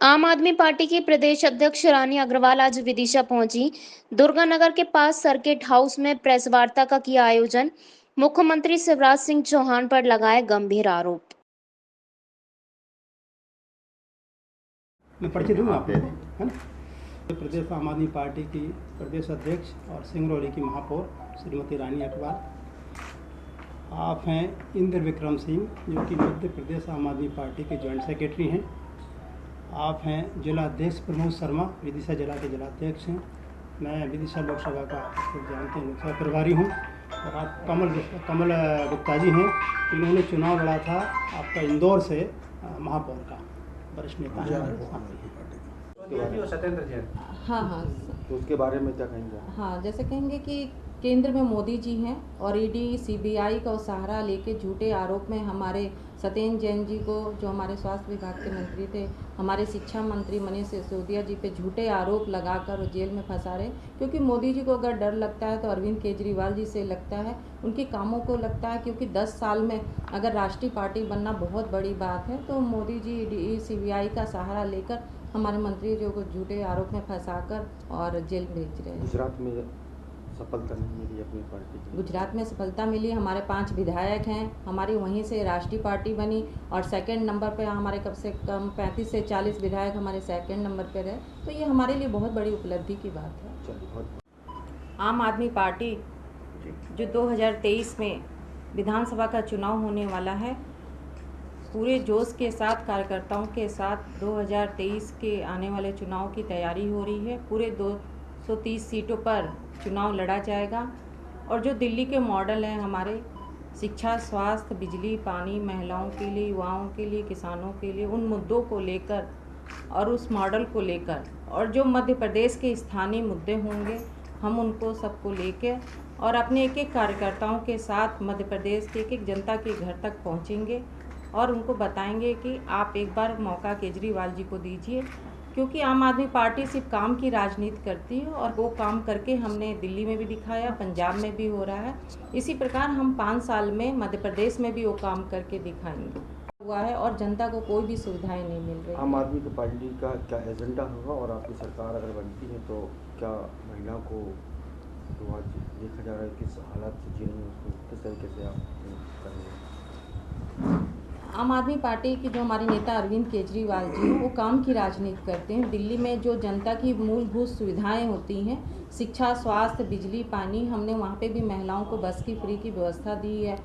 आम आदमी पार्टी की प्रदेश अध्यक्ष रानी अग्रवाल आज विदिशा पहुंची। दुर्गानगर के पास सर्किट हाउस में प्रेस वार्ता का किया आयोजन। मुख्यमंत्री शिवराज सिंह चौहान पर लगाए गंभीर आरोप। मैं परिचय दूंगा आपको, है ना। प्रदेश आम आदमी पार्टी की प्रदेश अध्यक्ष और सिंगरौली की महापौर श्रीमती रानी अग्रवाल। आप हैं इंद्र विक्रम सिंह, जो कि मध्य प्रदेश आम आदमी पार्टी के जॉइंट सेक्रेटरी हैं। आप हैं जिला अध्यक्ष प्रमोद शर्मा, विदिशा जिला के जिलाध्यक्ष हैं। मैं विदिशा लोकसभा का, आप जानते हैं, लोकसभा प्रभारी हूँ। और आप कमल गुप्ता जी हैं, इन्होंने चुनाव लड़ा था आपका इंदौर से महापौर का, वरिष्ठ नेता हैं। सत्येंद्र जैन। हाँ, तो उसके बारे में क्या कहेंगे? हाँ, जैसे कहेंगे कि केंद्र में मोदी जी हैं और ईडी सीबीआई का सहारा लेके झूठे आरोप में हमारे सत्येंद्र जैन जी को, जो हमारे स्वास्थ्य विभाग के मंत्री थे, हमारे शिक्षा मंत्री मनीष सिसोदिया जी पे झूठे आरोप लगाकर जेल में फंसा रहे। क्योंकि मोदी जी को अगर डर लगता है तो अरविंद केजरीवाल जी से लगता है, उनके कामों को लगता है। क्योंकि 10 साल में अगर राष्ट्रीय पार्टी बनना बहुत बड़ी बात है, तो मोदी जी ईडी सीबीआई का सहारा लेकर हमारे मंत्री जो को झूठे आरोप में फंसाकर और जेल भेज रहे हैं। गुजरात में सफलता नहीं मिली अपनी पार्टी की। गुजरात में सफलता मिली, हमारे 5 विधायक हैं, हमारी वहीं से राष्ट्रीय पार्टी बनी और सेकंड नंबर पे हमारे कम से कम 35 से 40 विधायक हमारे सेकंड नंबर पे रहे। तो ये हमारे लिए बहुत बड़ी उपलब्धि की बात है। आम आदमी पार्टी जो 2023 में विधानसभा का चुनाव होने वाला है, पूरे जोश के साथ कार्यकर्ताओं के साथ 2023 के आने वाले चुनाव की तैयारी हो रही है। पूरे 230 सीटों पर चुनाव लड़ा जाएगा। और जो दिल्ली के मॉडल हैं हमारे, शिक्षा, स्वास्थ्य, बिजली, पानी, महिलाओं के लिए, युवाओं के लिए, किसानों के लिए, उन मुद्दों को लेकर और उस मॉडल को लेकर, और जो मध्य प्रदेश के स्थानीय मुद्दे होंगे, हम उनको सबको लेकर और अपने एक एक कार्यकर्ताओं के साथ मध्य प्रदेश के एक जनता के घर तक पहुंचेंगे और उनको बताएंगे कि आप एक बार मौका केजरीवाल जी को दीजिए। क्योंकि आम आदमी पार्टी सिर्फ काम की राजनीति करती है और वो काम करके हमने दिल्ली में भी दिखाया, पंजाब में भी हो रहा है। इसी प्रकार हम 5 साल में मध्य प्रदेश में भी वो काम करके दिखाएंगे हुआ है और जनता को कोई भी सुविधाएं नहीं मिल रही। आम आदमी की पार्टी का क्या एजेंडा होगा और आपकी सरकार अगर बनती है तो क्या महिलाओं को जो आज देखा जा रहा है किस हालात से जी रही है, उसको किस तरीके से आप करेंगे? आम आदमी पार्टी के जो हमारे नेता अरविंद केजरीवाल जी हैं, वो काम की राजनीति करते हैं। दिल्ली में जो जनता की मूलभूत सुविधाएं होती हैं, शिक्षा, स्वास्थ्य, बिजली, पानी, हमने वहाँ पे भी महिलाओं को बस की फ्री की व्यवस्था दी है।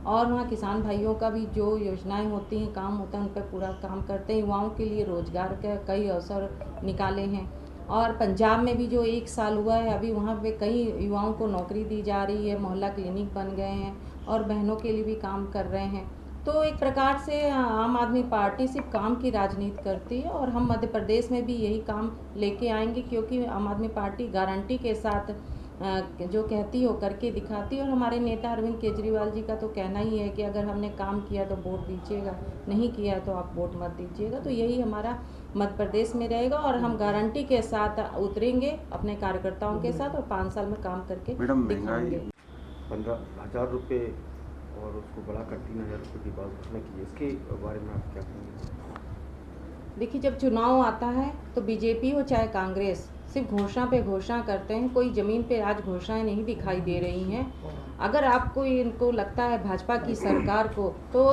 और वहाँ किसान भाइयों का भी जो योजनाएं होती हैं, काम होता है, उन पर पूरा काम करते हैं। युवाओं के लिए रोजगार के कई अवसर निकाले हैं। और पंजाब में भी जो 1 साल हुआ है, अभी वहाँ पे कई युवाओं को नौकरी दी जा रही है, मोहल्ला क्लिनिक बन गए हैं और बहनों के लिए भी काम कर रहे हैं। तो एक प्रकार से आम आदमी पार्टी सिर्फ काम की राजनीति करती है और हम मध्य प्रदेश में भी यही काम लेके आएंगे। क्योंकि आम आदमी पार्टी गारंटी के साथ जो कहती है वो करके दिखाती है। और हमारे नेता अरविंद केजरीवाल जी का तो कहना ही है कि अगर हमने काम किया तो वोट दीजिएगा, नहीं किया तो आप वोट मत दीजिएगा। तो यही हमारा मध्य प्रदेश में रहेगा और हम गारंटी के साथ उतरेंगे अपने कार्यकर्ताओं के साथ और 5 साल में काम करके दिखाएंगे। 15,000 रुपये और उसको बढ़ाकर 3,000 रुपये की बात घोषणा की, इसके बारे में आप क्या कहेंगे? देखिए, जब चुनाव आता है तो बीजेपी हो चाहे कांग्रेस, सिर्फ घोषणा पे घोषणा करते हैं। कोई ज़मीन पे आज घोषणाएं नहीं दिखाई दे रही हैं। अगर आपको इनको लगता है भाजपा की सरकार को, तो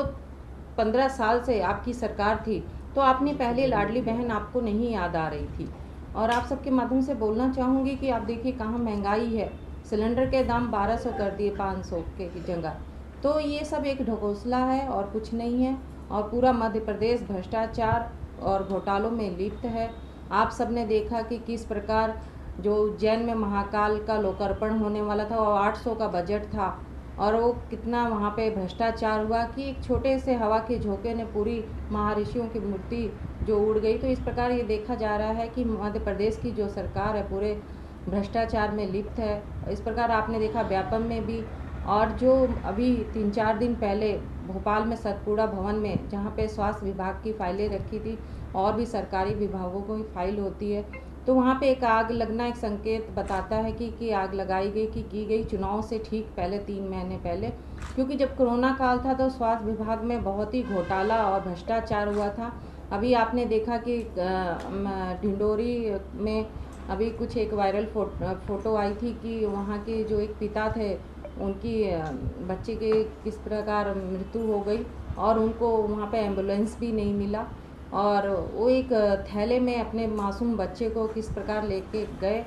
15 साल से आपकी सरकार थी तो आपने पहले लाडली बहन आपको नहीं याद आ रही थी। और आप सबके माध्यम से बोलना चाहूँगी कि आप देखिए कहाँ महंगाई है। सिलेंडर के दाम 1200 कर दिए 500 के जगह। तो ये सब एक ढकोसला है और कुछ नहीं है। और पूरा मध्य प्रदेश भ्रष्टाचार और घोटालों में लिप्त है। आप सब ने देखा कि किस प्रकार जो उज्जैन में महाकाल का लोकार्पण होने वाला था और 800 का बजट था और वो कितना वहाँ पे भ्रष्टाचार हुआ कि एक छोटे से हवा के झोंके ने पूरी महर्षियों की मूर्ति जो उड़ गई। तो इस प्रकार ये देखा जा रहा है कि मध्य प्रदेश की जो सरकार है पूरे भ्रष्टाचार में लिप्त है। इस प्रकार आपने देखा व्यापम में भी। और जो अभी 3-4 दिन पहले भोपाल में सतपुड़ा भवन में, जहाँ पे स्वास्थ्य विभाग की फाइलें रखी थी और भी सरकारी विभागों की फाइल होती है, तो वहाँ पे एक आग लगना एक संकेत बताता है कि आग लगाई गई की गई चुनाव से ठीक पहले 3 महीने पहले। क्योंकि जब कोरोना काल था तो स्वास्थ्य विभाग में बहुत ही घोटाला और भ्रष्टाचार हुआ था अभी आपने देखा कि ढिंडोरी में अभी कुछ एक वायरल फोटो आई थी कि वहाँ के जो एक पिता थे उनकी बच्चे के किस प्रकार मृत्यु हो गई और उनको वहाँ पे एम्बुलेंस भी नहीं मिला और वो एक थैले में अपने मासूम बच्चे को किस प्रकार लेके गए।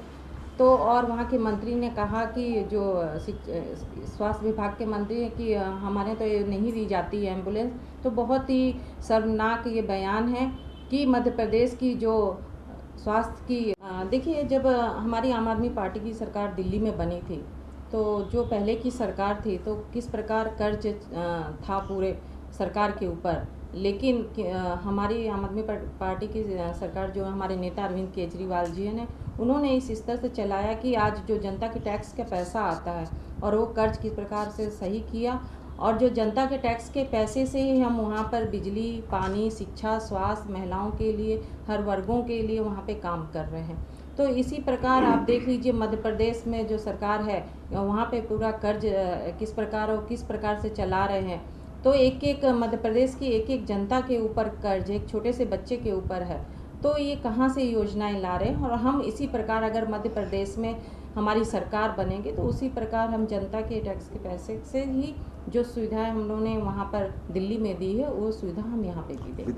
तो और वहाँ के मंत्री ने कहा कि जो स्वास्थ्य विभाग के मंत्री हैं कि हमारे तो ये नहीं दी जाती है एम्बुलेंस। तो बहुत ही शर्मनाक ये बयान है कि मध्य प्रदेश की जो स्वास्थ्य की देखिए, जब हमारी आम आदमी पार्टी की सरकार दिल्ली में बनी थी तो जो पहले की सरकार थी तो किस प्रकार कर्ज था पूरे सरकार के ऊपर, लेकिन हमारी आम आदमी पार्टी की सरकार जो हमारे नेता अरविंद केजरीवाल जी ने उन्होंने इस स्तर से चलाया कि आज जो जनता के टैक्स का पैसा आता है और वो कर्ज किस प्रकार से सही किया और जो जनता के टैक्स के पैसे से ही हम वहाँ पर बिजली, पानी, शिक्षा, स्वास्थ्य, महिलाओं के लिए, हर वर्गों के लिए वहाँ पे काम कर रहे हैं। तो इसी प्रकार आप देख लीजिए मध्य प्रदेश में जो सरकार है वहाँ पे पूरा कर्ज किस प्रकार और किस प्रकार से चला रहे हैं। तो एक एक मध्य प्रदेश की एक एक जनता के ऊपर कर्ज एक छोटे से बच्चे के ऊपर है। तो ये कहाँ से योजनाएं ला रहे हैं और हम इसी प्रकार अगर मध्य प्रदेश में हमारी सरकार बनेंगे तो उसी प्रकार हम जनता के टैक्स के पैसे से ही जो सुविधाएं हम लोगों ने वहाँ पर दिल्ली में दी है वो सुविधा हम यहाँ पे भी देंगे।